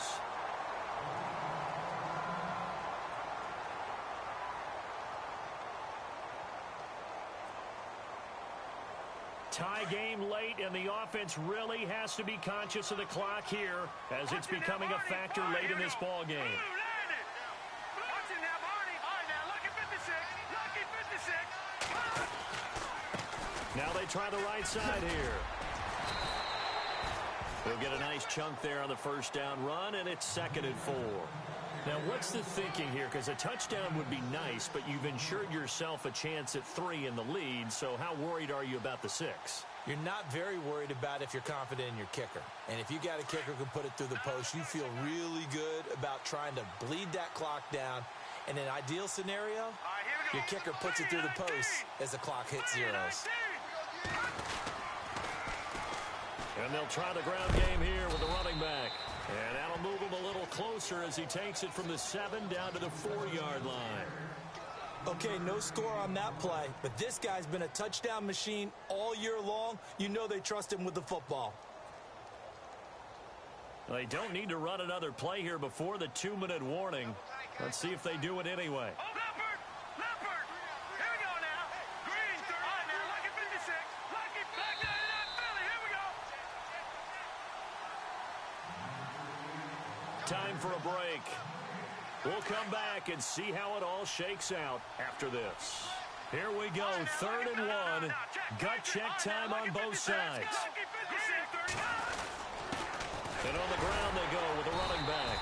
Tie game late, and the offense really has to be conscious of the clock here as it's becoming a factor late in this ball game. Now they try the right side here. They'll get a nice chunk there on the 1st down run, and it's 2nd and 4. Now, what's the thinking here? Because a touchdown would be nice, but you've ensured yourself a chance at 3 in the lead, so how worried are you about the 6? You're not very worried about if you're confident in your kicker. And if you got a kicker who can put it through the post, you feel really good about trying to bleed that clock down. In an ideal scenario, your kicker puts it through the post as the clock hits zeros. And they'll try the ground game here with the running back. And that'll move him a little closer as he takes it from the 7 down to the 4-yard line. Okay, no score on that play, but this guy's been a touchdown machine all year long. You know they trust him with the football. They don't need to run another play here before the 2-minute warning. Let's see if they do it anyway. Leopard! Here we go now. Green, 30. All right, now, Lucky 56. Lucky, Black 99, Philly. Here we go. Time for a break. We'll come back and see how it all shakes out after this. Here we go, 3rd and 1. Gut check time on both sides. Lucky 56, 30. And on the ground they go with a running back.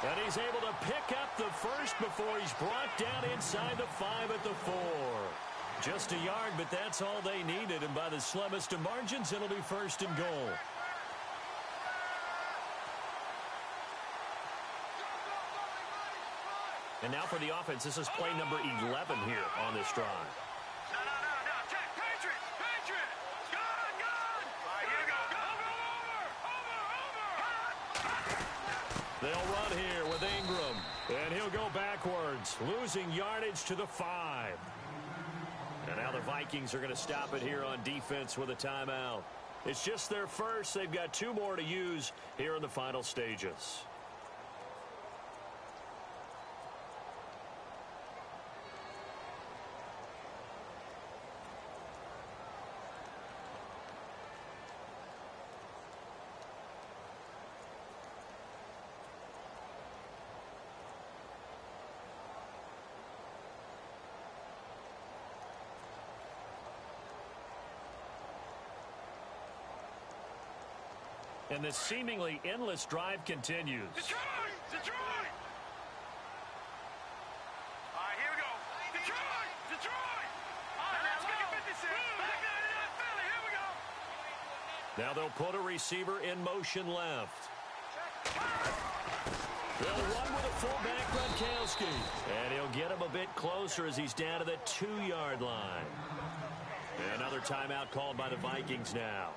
And he's able to pick up the first before he's brought down inside the 5 at the 4. Just a yard, but that's all they needed. And by the slimmest of margins, it'll be 1st and goal. And now for the offense, this is play number 11 here on this drive. No. Check. Patriot. Gone. All right, here we go. Over. They'll run here with Ingram. And he'll go backwards, losing yardage to the 5. And now the Vikings are going to stop it here on defense with a timeout. It's just their first. They've got 2 more to use here in the final stages. And this seemingly endless drive continues. Detroit! All right, here we go. Detroit! All right, now, Lucky 56. Black 99, Philly. Here we go. Now they'll put a receiver in motion left. They'll run with a fullback, Gronkowski. And he'll get him a bit closer as he's down to the 2-yard line. And another timeout called by the Vikings now.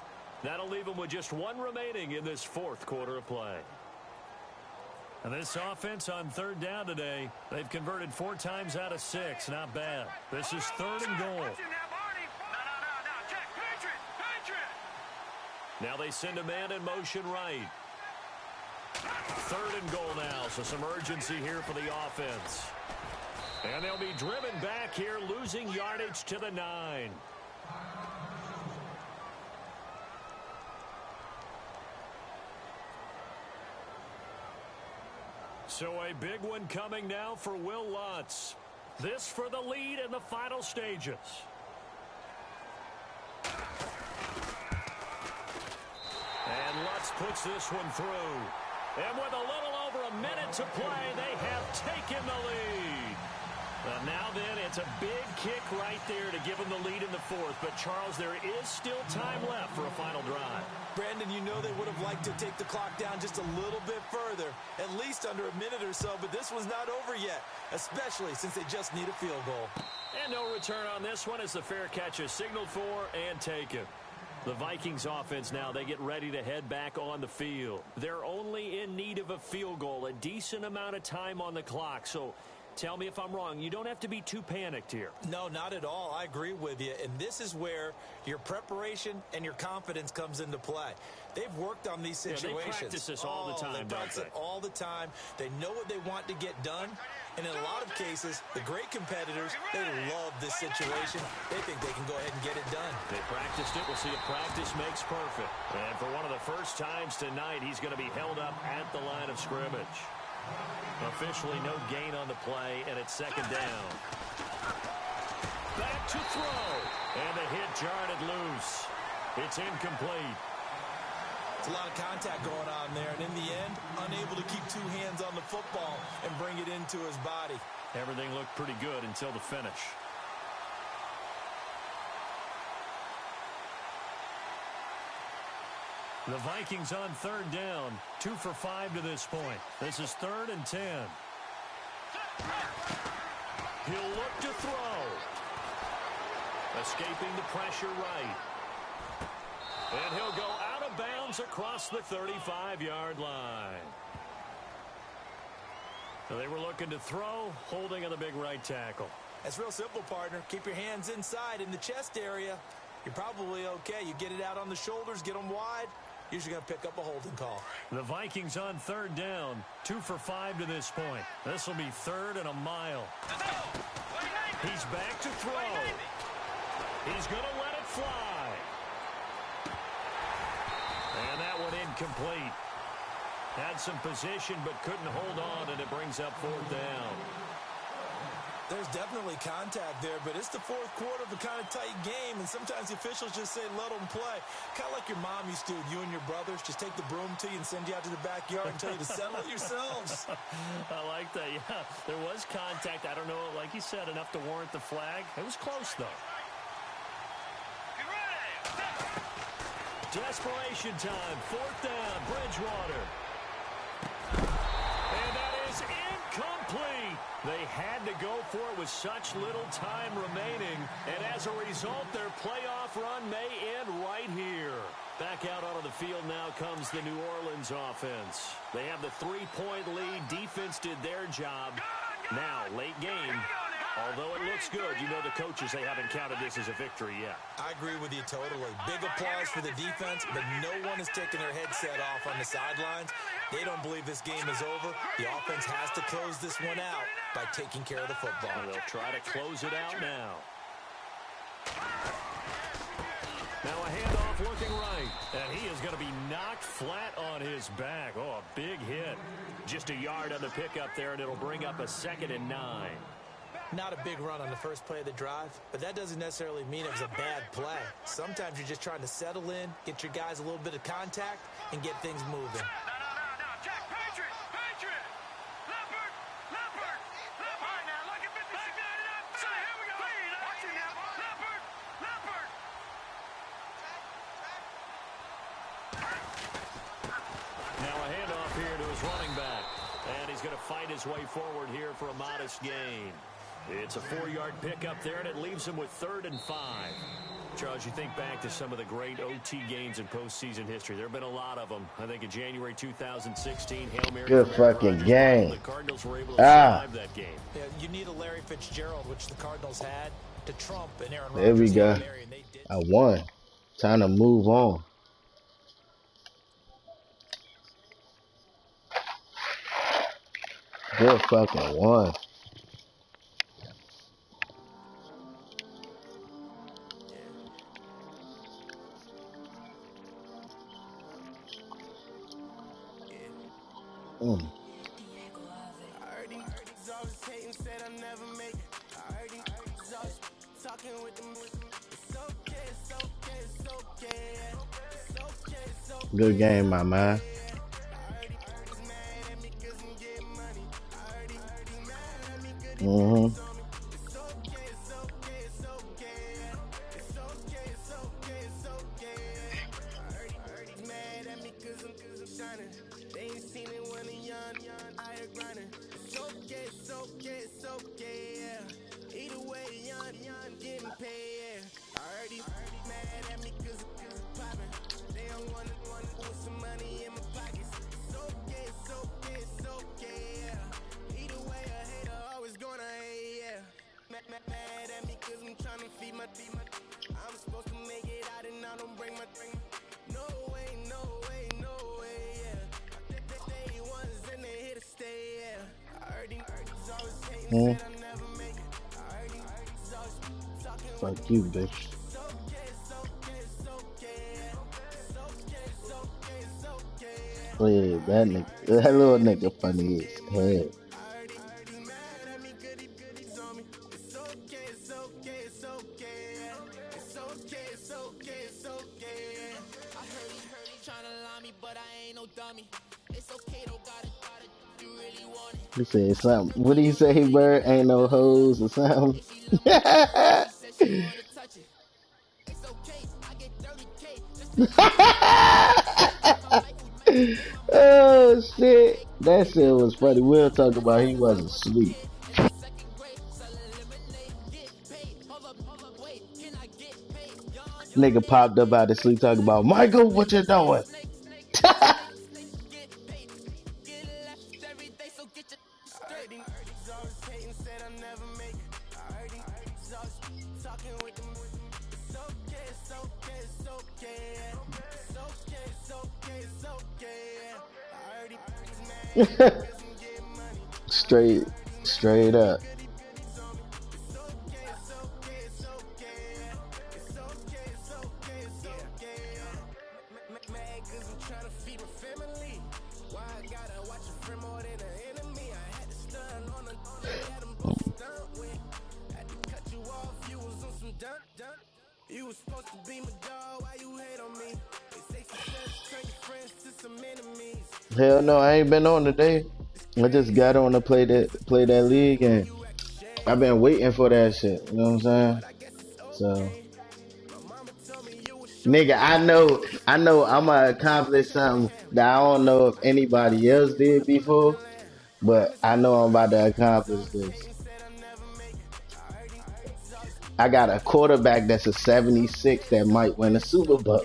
That'll leave them with just 1 remaining in this 4th quarter of play. And this offense on 3rd down today, they've converted 4 times out of 6. Not bad. This is 3rd and goal. No. Check. Patriot. Now they send a man in motion right. 3rd and goal now, so some urgency here for the offense. And they'll be driven back here, losing yardage to the 9. So a big one coming now for Will Lutz. This for the lead in the final stages. And Lutz puts this one through. And with a little over a minute to play, they have taken the lead. Now then, it's a big kick right there to give them the lead in the 4th. But, Charles, there is still time left for a final drive. Brandon, you know they would have liked to take the clock down just a little bit further, at least under a minute or so, but this one's not over yet, especially since they just need a field goal. And no return on this one as the fair catch is signaled for and taken. The Vikings offense now, they get ready to head back on the field. They're only in need of a field goal, a decent amount of time on the clock, so tell me if I'm wrong. You don't have to be too panicked here. No, not at all. I agree with you. And this is where your preparation and your confidence comes into play. They've worked on these situations. They practice this all the time, they practice it all the time. They know what they want to get done. And in a lot of cases, the great competitors, they love this situation. They think they can go ahead and get it done. They practiced it. We'll see if practice makes perfect. And for one of the first times tonight, he's going to be held up at the line of scrimmage. Officially no gain on the play, and it's 2nd down. Back to throw. And the hit jarred it loose. It's incomplete. It's a lot of contact going on there, and in the end, unable to keep 2 hands on the football and bring it into his body. Everything looked pretty good until the finish. The Vikings on 3rd down, 2 for 5 to this point. This is 3rd and 10. He'll look to throw. Escaping the pressure right. And he'll go out of bounds across the 35-yard line. So they were looking to throw, holding on the big right tackle. That's real simple, partner. Keep your hands inside in the chest area. You're probably okay. You get it out on the shoulders, get them wide. Usually going to pick up a holding call. The Vikings on third down. 2 for 5 to this point. This will be 3rd and a mile. He's back to throw. He's going to let it fly. And that one incomplete. Had some position but couldn't hold on, and it brings up 4th down. There's definitely contact there, but it's the fourth quarter of a kind of tight game, and sometimes the officials just say, let them play. Kind of like your mom used to, you and your brothers, just take the broom to you and send you out to the backyard and tell you to settle it yourselves. I like that, yeah. There was contact. I don't know, like you said, enough to warrant the flag. It was close, though. Desperation time. 4th down, Bridgewater. And that is incomplete. They had to go for it with such little time remaining. And as a result, their playoff run may end right here. Back out onto the field now comes the New Orleans offense. They have the 3-point lead. Defense did their job. Now, late game. Although it looks good, you know the coaches, they haven't counted this as a victory yet. I agree with you totally. Big applause for the defense, but no one is taking their headset off on the sidelines. They don't believe this game is over. The offense has to close this one out by taking care of the football. And they'll try to close it out now. Now a handoff looking right. And he is going to be knocked flat on his back. Oh, a big hit. Just a yard on the pickup there, and it'll bring up a 2nd and 9. Not a big run on the first play of the drive, but that doesn't necessarily mean it was a bad play. Sometimes you're just trying to settle in, get your guys a little bit of contact, and get things moving. No. Jack, Patriot. Leopard. All right, now, look at 56. So, here we go. Watch it now. Leopard. Now a handoff here to his running back. And he's going to fight his way forward here for a modest gain. It's a 4-yard pickup there, and it leaves him with 3rd and 5. Charles, you think back to some of the great OT games in postseason history. There have been a lot of them. I think in January 2016, Hail Mary. Good fucking game. The Cardinals were able to survive that game. Yeah, you need a Larry Fitzgerald, which the Cardinals had, to trump and Aaron Rodgers. There we go. I won. Time to move on. Good fucking one. Good game, my man. Fuck you, bitch. Wait, that little nigga funny as hell. He said something. What did he say, Bird? Ain't no hoes or something? Oh, shit. That shit was funny. We'll talk about he wasn't asleep. Nigga popped up out of sleep talking about, Michael, what you doing? straight, straight up. You was supposed to be my dog, why you hate on me? They say success turn your friends to some enemies. Hell no, I ain't been on today. I just got on to play that league, and I've been waiting for that shit. You know what I'm saying? So, nigga, I know, I'm gonna accomplish something that I don't know if anybody else did before, but I know I'm about to accomplish this. I got a quarterback that's a 76 that might win a Super Bowl.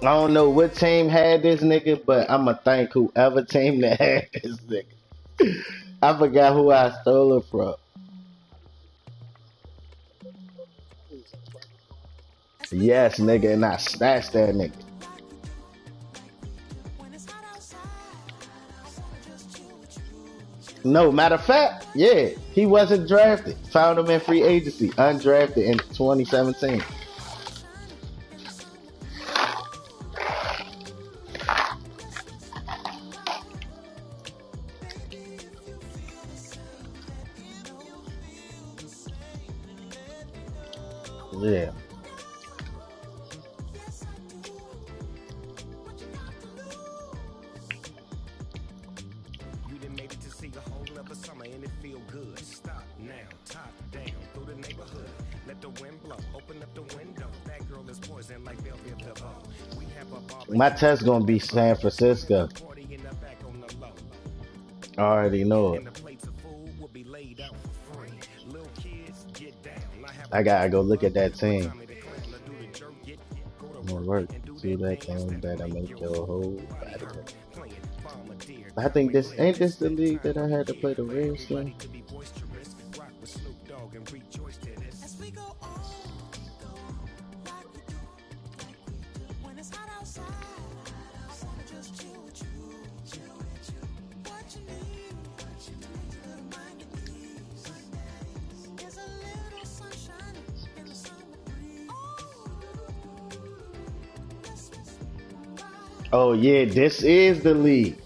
I don't know what team had this nigga, but I'ma thank whoever team that had this nigga. I forgot who I stole it from. Yes, nigga, and I snatched that nigga. No, matter of fact, yeah, he wasn't drafted. Found him in free agency, undrafted in 2017. Yeah. You done made it to see a whole nother summer and it feel good. Stop now, top down through the neighborhood. Let the wind blow, open up the window. That girl is poison like Velvet DeVoe. We have a My barbecue test gonna be San Francisco. party in the back on the low. I already know it. And the plates of food will be laid out for free. Little kids, get down. I have I gotta go look at that team. Tommy the clown to do the jerk, go to I'm gonna work work. and do See that things thing that that I make your your whole body body hurt. hurt. Playing bombardier, I think this ain't this the that league that I time of had to the play the year for Redskins. everybody to be boisterous. Rock with Snoop Dogg and rejoice to this. As we go on, like we do, when it's hot outside, I wanna just chill with you, chill with you. What you need, a little mind at ease. There's a little sunshine in the summer breeze. Oh yeah, this is the league.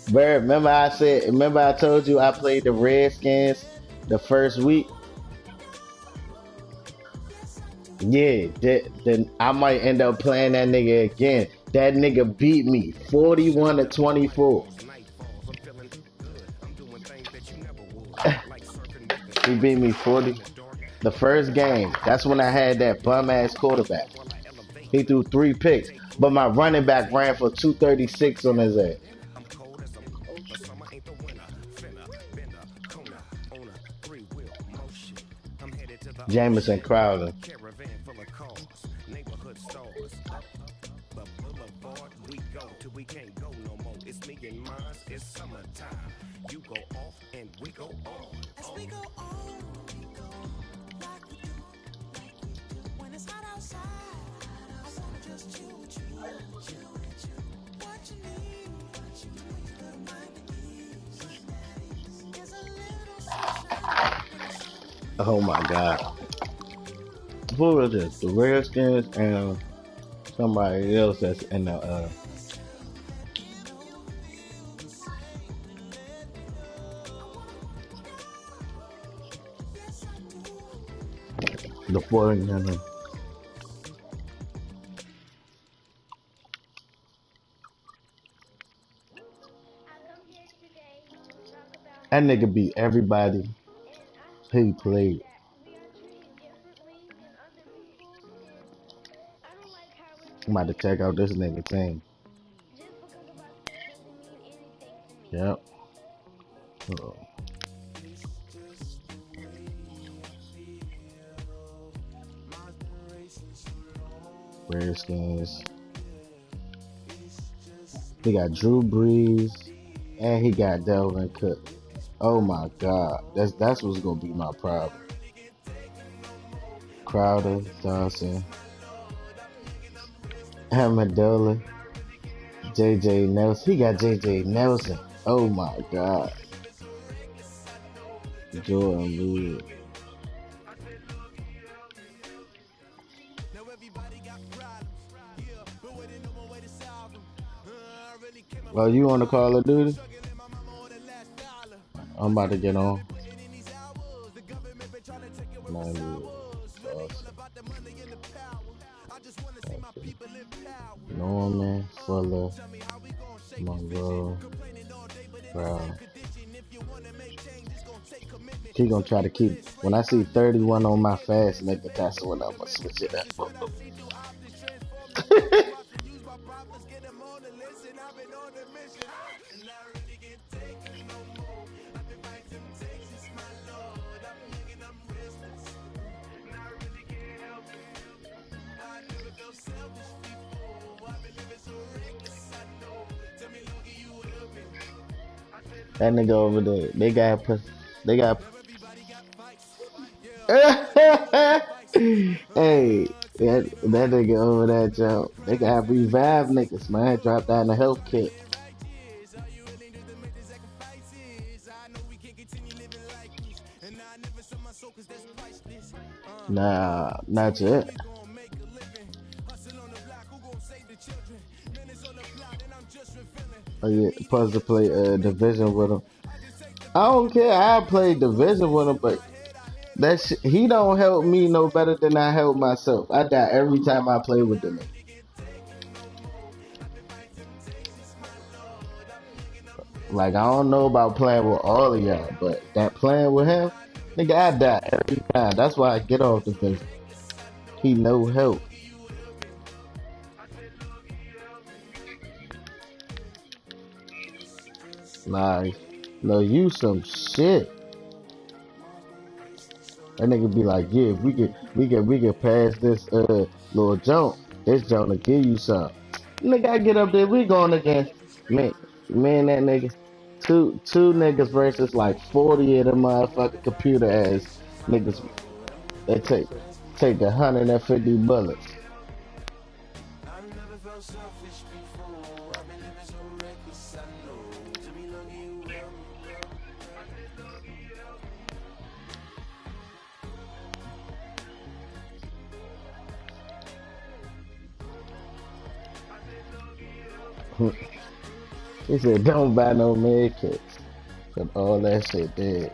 Bro, remember I told you I played the Redskins the first week? Yeah, then I might end up playing that nigga again. That nigga beat me 41 to 24. He beat me 40. The first game, that's when I had that bum ass quarterback. He threw 3 picks, but my running back ran for 236 on his ass. Jameson Crowder. We go till we can't go no more. It's me and mine, it's summertime. You go off and we go on. As we go on, we go like we do, when it's hot outside. I wanna just chill with you, chill with you. What you need, a little mind at ease. There's a little sunshine in the summer. Oh my god. Who was this? The Redskins and somebody else that's in the 49ers. That nigga beat everybody he played. I'm about to check out this nigga team. Yep. Uh-oh. Redskins. They got Drew Brees, And he got Delvin Cook. Oh my God, that's what's gonna be my problem. Crowder, Johnson, Amendola, J.J. Nelson. He got J.J. Nelson. Oh my God, Jordan Lewis. Well, you on the Call of Duty? I'm about to get on. 90, Boston, Norman, Fuller, Monroe, Brown. He gonna try to keep. When I see 31 on my fast nigga, that's when I'm gonna switch it up. That nigga over there, they got put. They got. Hey, that nigga over there, Joe. They got revive niggas, man. Drop down the health kit. Nah, not yet. Oh yeah, supposed to play division with him. I don't care. I play division with him, but he don't help me no better than I help myself. I die every time I play with the nigga. Like I don't know about playing with all of y'all, but that playing with him, nigga, I die every time. That's why I get off division. He no help. Like, no, you some shit. That nigga be like, yeah, we could pass this little jump. This jump to give you some. Nigga, I get up there, we going against me and that nigga. Two niggas versus like 40 of them motherfucking computer ass niggas that take 150 bullets. He said, don't buy no med kits. Cause all that shit dead.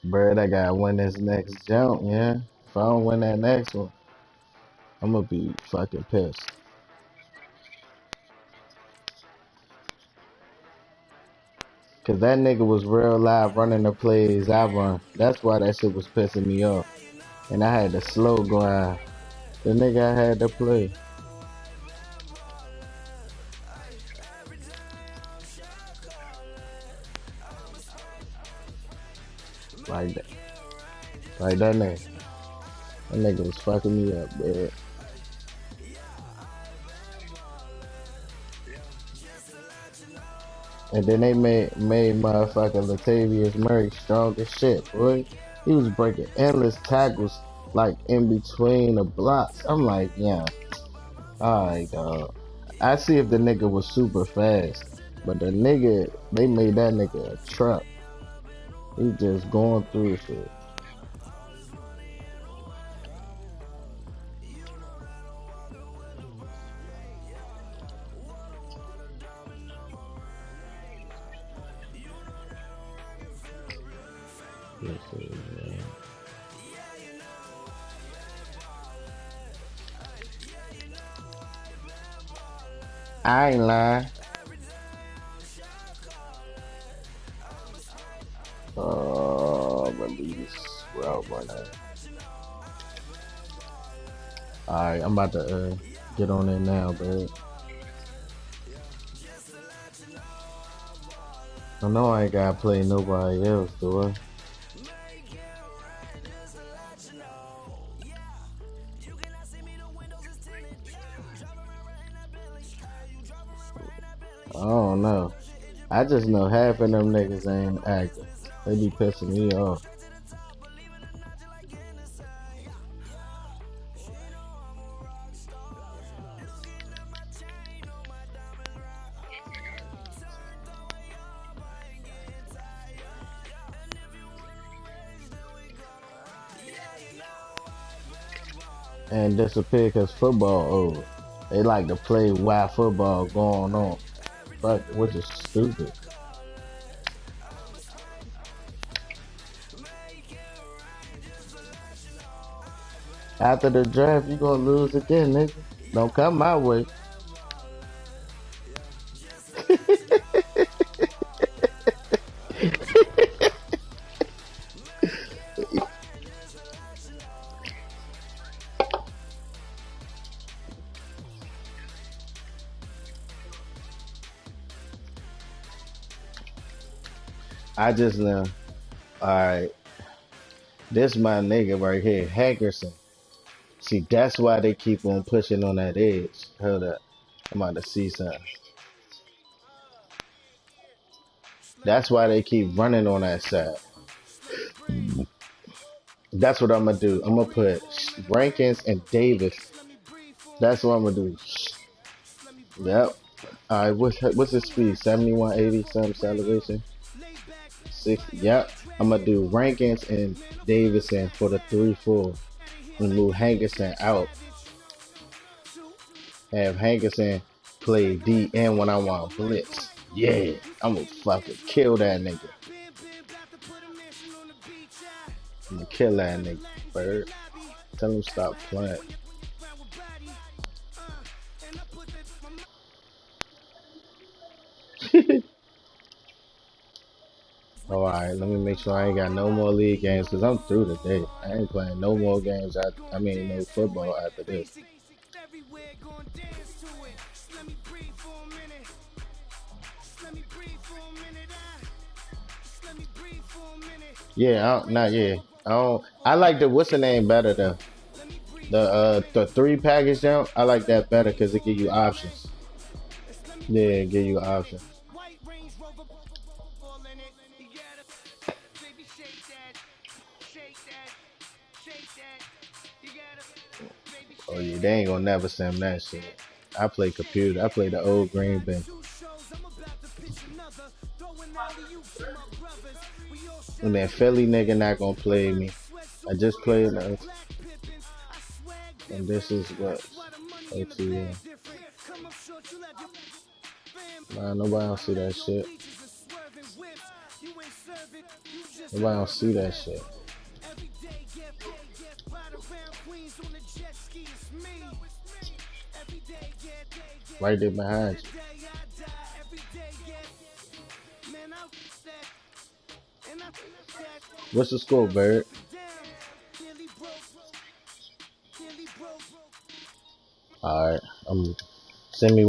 Bruh, I gotta win this next jump, yeah. If I don't win that next one, I'm gonna be fucking pissed. Cause that nigga was real live running the plays I run. That's why that shit was pissing me off. And I had to slow grind. The nigga I had to play. Like that. Like that nigga. That nigga was fucking me up, bruh. And then they made motherfucking Latavius Murray strong as shit, boy. He was breaking endless tackles like in between the blocks. I'm like, yeah, alright, dog. I see if the nigga was super fast, but the nigga, they made that nigga a truck. He just going through shit. I ain't lying. Release route runner. Alright, I'm about to get on it now, bro. I know I ain't gotta play nobody else, do I? I don't know. I just know half of them niggas ain't active. They be pissing me off. And disappear because football over. They like to play while football going on. Fuck, which is stupid. After the draft, you gonna lose again, nigga. Don't come my way. I just know. Alright, this my nigga right here, Hankerson. See, that's why they keep on pushing on that edge. Hold up. I'm about to see something. That's why they keep running on that side. That's what I'm gonna do. I'm gonna put Rankins and Davis. That's what I'm gonna do. Yep. All right. What's his speed? 71, 80, some celebration. 60. Yep. I'm gonna do Rankins and Davison for the 3-4. And move Hankerson out. Have Hankerson play DN when I want blitz. Yeah. I'm gonna fucking kill that nigga. I'm gonna kill that nigga, bird. Tell him stop playing. Oh, alright, let me make sure I ain't got no more league games because I'm through today. I ain't playing no more games. I mean, no football after this. Yeah, not yeah. I don't. I like the what's the name better though. The 3 package down. I like that better because it give you options. Yeah, it give you options. Oh yeah, they ain't gonna never send that shit. I play computer. I play the old green bin. And then Philly nigga not gonna play me. I just played and this is what OTM. Nah, nobody don't see that shit. Nobody don't see that shit. Right there behind you. What's the score, Bird? Alright, send me